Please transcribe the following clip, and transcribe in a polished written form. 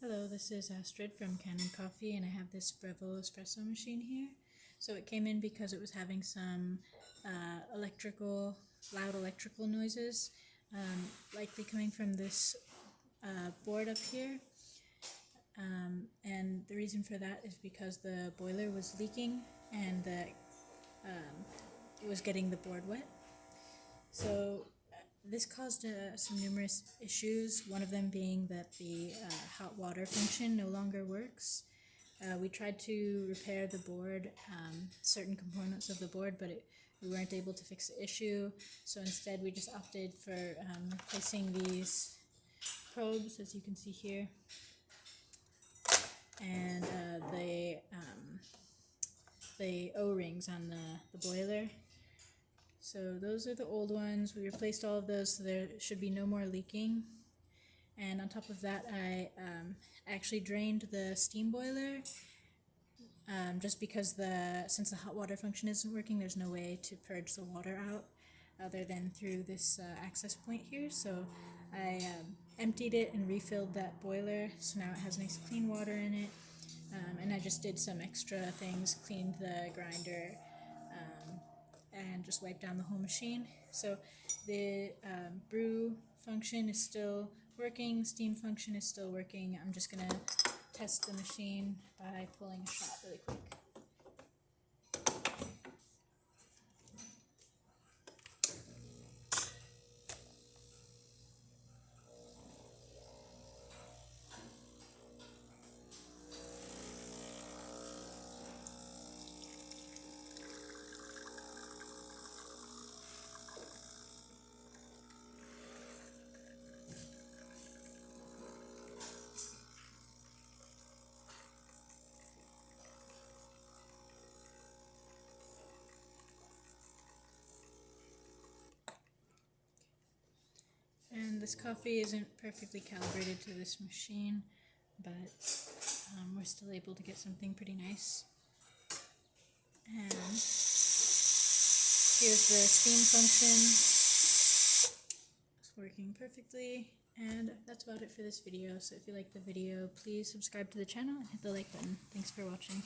Hello, this is Astrid from Kanen Coffee, and I have this Breville espresso machine here. So it came in because it was having some loud electrical noises, likely coming from this board up here. And the reason for that is because the boiler was leaking and it was getting the board wet. So this caused some numerous issues, one of them being that the hot water function no longer works. We tried to repair the board, certain components of the board, but we weren't able to fix the issue, so instead we just opted for replacing these probes, as you can see here, and the O-rings on the boiler. So those are the old ones. We replaced all of those, so there should be no more leaking. And on top of that, I actually drained the steam boiler, just because since the hot water function isn't working, there's no way to purge the water out other than through this access point here. So I emptied it and refilled that boiler, so now it has nice clean water in it. And I just did some extra things, cleaned the grinder, and just wiped down the whole machine. So the brew function is still working, steam function is still working. I'm just gonna test the machine by pulling a shot really quick. And this coffee isn't perfectly calibrated to this machine, but we're still able to get something pretty nice. And here's the steam function. It's working perfectly. And that's about it for this video. So if you like the video, please subscribe to the channel and hit the like button. Thanks for watching.